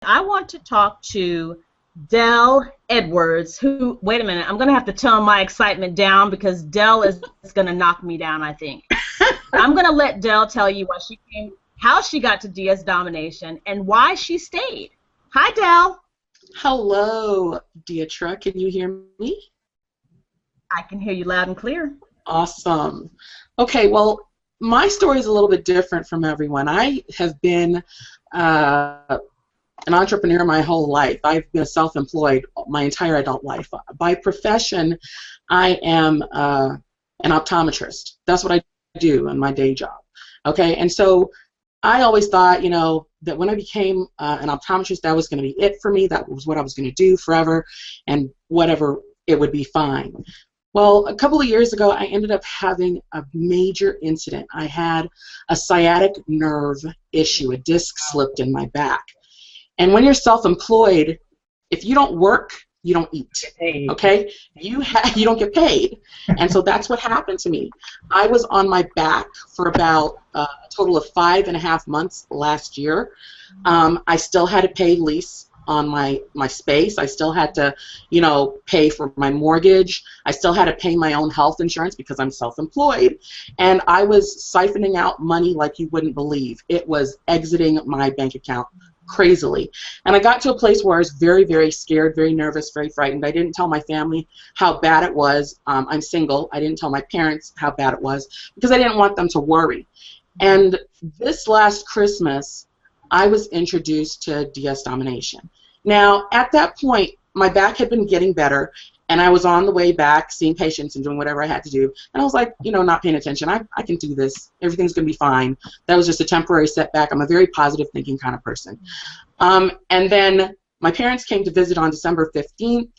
I want to talk to Dell Edwards, who, wait a minute, I'm going to have to tone my excitement down because Dell is going to knock me down, I think. I'm going to let Dell tell you what she came, how she got to DS Domination, and why she stayed. Hi, Dell. Hello, Deetra. Can you hear me? I can hear you loud and clear. Awesome. Okay, well, my story is a little bit different from everyone. I have been an entrepreneur my whole life. I've been self-employed my entire adult life. By profession, I am an optometrist. That's what I do in my day job. Okay, and so I always thought, that when I became an optometrist, that was going to be it for me. That was what I was going to do forever, and whatever, it would be fine. Well, a couple of years ago, I ended up having a major incident. I had a sciatic nerve issue. A disc slipped in my back. And when you're self-employed, if you don't work, you don't eat, okay? You don't get paid. And so that's what happened to me. I was on my back for about a total of 5.5 months last year. I still had to pay lease on my space. I still had to, pay for my mortgage. I still had to pay my own health insurance because I'm self-employed. And I was siphoning out money like you wouldn't believe. It was exiting my bank account crazily. And I got to a place where I was very, very scared, very nervous, very frightened. I didn't tell my family how bad it was. I'm single. I didn't tell my parents how bad it was because I didn't want them to worry. And this last Christmas, I was introduced to DS Domination. Now, at that point, my back had been getting better, and I was on the way back, seeing patients and doing whatever I had to do. And I was like, not paying attention. I can do this. Everything's going to be fine. That was just a temporary setback. I'm a very positive thinking kind of person. And then my parents came to visit on December 15th.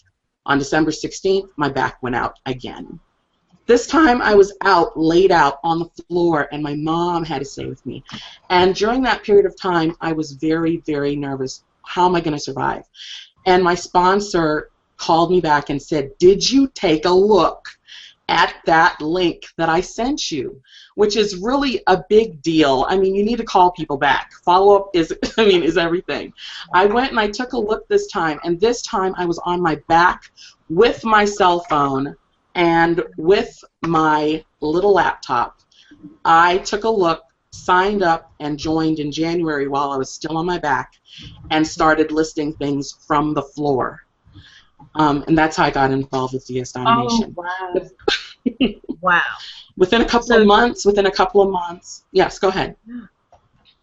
On December 16th, my back went out again. This time I was laid out on the floor, and my mom had to stay with me. And during that period of time, I was very, very nervous. How am I going to survive? And my sponsor called me back and said, did you take a look at that link that I sent you? Which is really a big deal. I mean, you need to call people back. Follow-up is everything. I went and I took a look this time, and this time I was on my back with my cell phone and with my little laptop. I took a look, signed up, and joined in January while I was still on my back and started listing things from the floor. And that's how I got involved with DS Domination. Oh, wow. Wow. Within a couple of months. Yes, go ahead.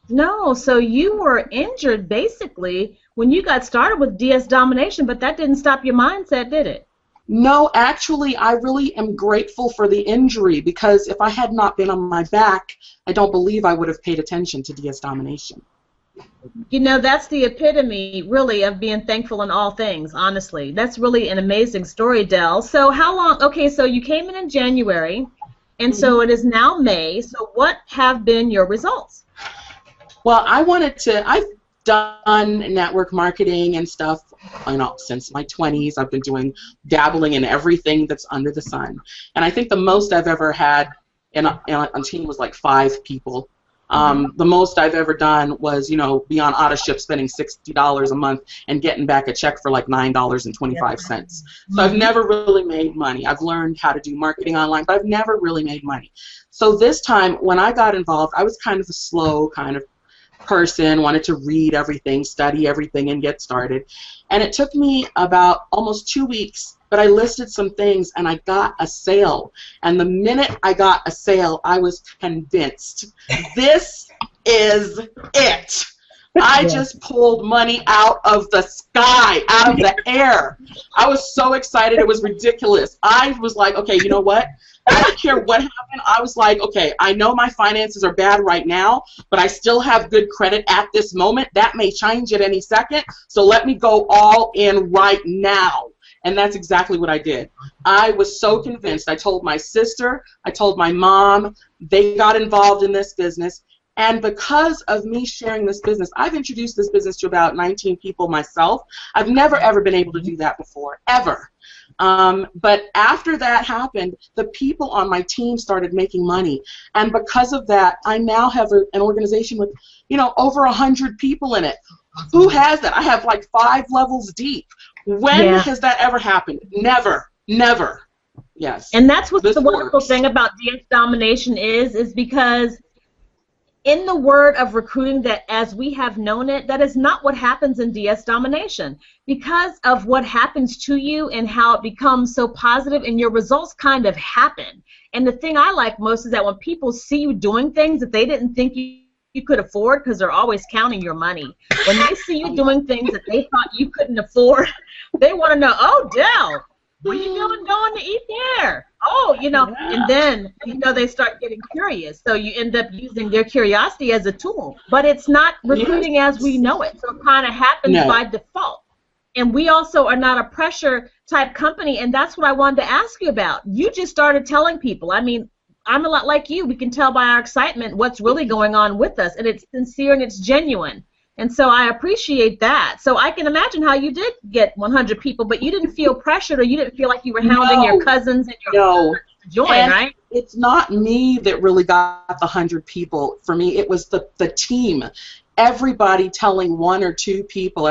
No, so you were injured basically when you got started with DS Domination, but that didn't stop your mindset, did it? No, actually, I really am grateful for the injury because if I had not been on my back, I don't believe I would have paid attention to DS Domination. That's the epitome, really, of being thankful in all things, honestly. That's really an amazing story, Dell. So how long, okay, so you came in January, and so it is now May, so what have been your results? Well, I've done network marketing and stuff, since my 20s. I've been dabbling in everything that's under the sun. And I think the most I've ever had in a team was like 5 people. The most I've ever done was, be on AutoShip spending $60 a month and getting back a check for like $9.25. So I've never really made money. I've learned how to do marketing online, but I've never really made money. So this time, when I got involved, I was kind of a slow kind of person, wanted to read everything, study everything, and get started. And it took me about almost 2 weeks, but I listed some things and I got a sale. And the minute I got a sale, I was convinced this is it. I just pulled money out of the sky, out of the air. I was so excited, it was ridiculous. I was like, okay, you know what? I don't care what happened. I was like, okay, I know my finances are bad right now, but I still have good credit at this moment. That may change at any second, so let me go all in right now. And that's exactly what I did. I was so convinced. I told my sister, I told my mom, they got involved in this business. And because of me sharing this business, I've introduced this business to about 19 people myself. I've never, ever been able to do that before, ever. But after that happened, the people on my team started making money. And because of that, I now have an organization with, over 100 people in it. Who has that? I have like 5 levels deep. When has that ever happened? Never. Never. Yes. And that's what the wonderful works. thing about DS Domination is because in the word of recruiting, that as we have known it, that is not what happens in DS Domination. Because of what happens to you and how it becomes so positive, and your results kind of happen. And the thing I like most is that when people see you doing things that they didn't think you could afford, because they're always counting your money. When they see you doing things that they thought you couldn't afford, they want to know, oh, Del, what are you doing going to eat there? Oh, and then, they start getting curious. So you end up using their curiosity as a tool. But it's not recruiting as we know it. So it kind of happens by default. And we also are not a pressure type company, and that's what I wanted to ask you about. You just started telling people. I mean, I'm a lot like you. We can tell by our excitement what's really going on with us, and it's sincere and it's genuine. And so I appreciate that. So I can imagine how you did get 100 people, but you didn't feel pressured, or you didn't feel like you were hounding your cousins and your to join, right? It's not me that really got the 100 people. For me, it was the team. Everybody telling 1 or 2 people,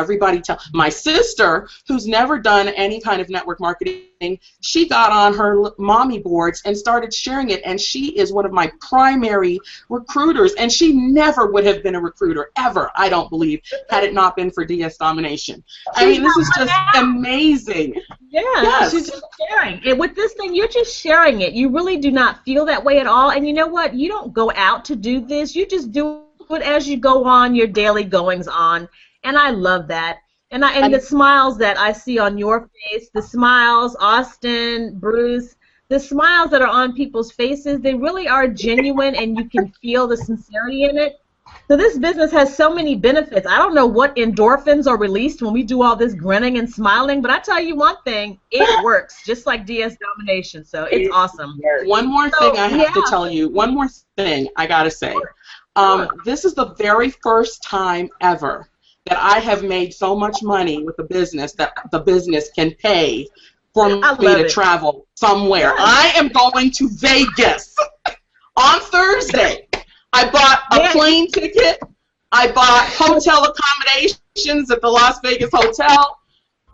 my sister, who's never done any kind of network marketing, she got on her mommy boards and started sharing it, and she is one of my primary recruiters, and she never would have been a recruiter, ever, I don't believe, had it not been for DS Domination. I mean, this is just amazing. Yeah, she's just sharing. And with this thing, you're just sharing it. You really do not feel that way at all, and you know what? You don't go out to do this. You just do it as you go on your daily goings on, and I love that. And the smiles that I see on your face, the smiles, Austin, Bruce, the smiles that are on people's faces, they really are genuine, and you can feel the sincerity in it. So this business has so many benefits. I don't know what endorphins are released when we do all this grinning and smiling, but I tell you one thing, it works, just like DS Domination. So it's awesome. One more thing I have to tell you. One more thing I got to say. This is the very first time ever that I have made so much money with the business that the business can pay for me to travel somewhere. I am going to Vegas on Thursday. I bought a plane ticket. I bought hotel accommodations at the Las Vegas Hotel.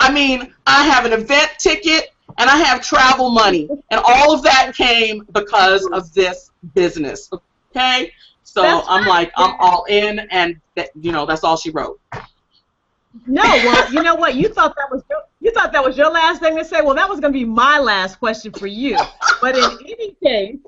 I mean, I have an event ticket, and I have travel money. And all of that came because of this business, okay? So I'm like, I'm all in, and that's all she wrote. No, well, you know what? You thought that was your last thing to say. Well, that was going to be my last question for you. But in any case,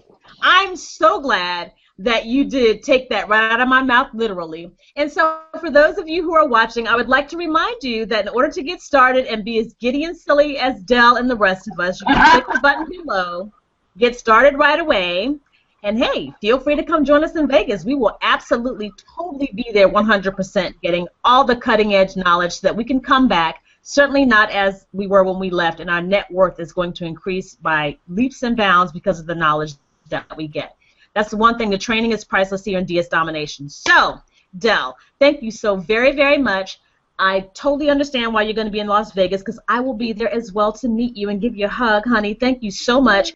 I'm so glad that you did take that right out of my mouth, literally. And so for those of you who are watching, I would like to remind you that in order to get started and be as giddy and silly as Del and the rest of us, you can click the button below, get started right away. And hey, feel free to come join us in Vegas. We will absolutely, totally be there 100%, getting all the cutting edge knowledge so that we can come back, certainly not as we were when we left, and our net worth is going to increase by leaps and bounds because of the knowledge that we get. That's the one thing. The training is priceless here in DS Domination. So, Del, thank you so very, very much. I totally understand why you're going to be in Las Vegas, because I will be there as well to meet you and give you a hug, honey. Thank you so much.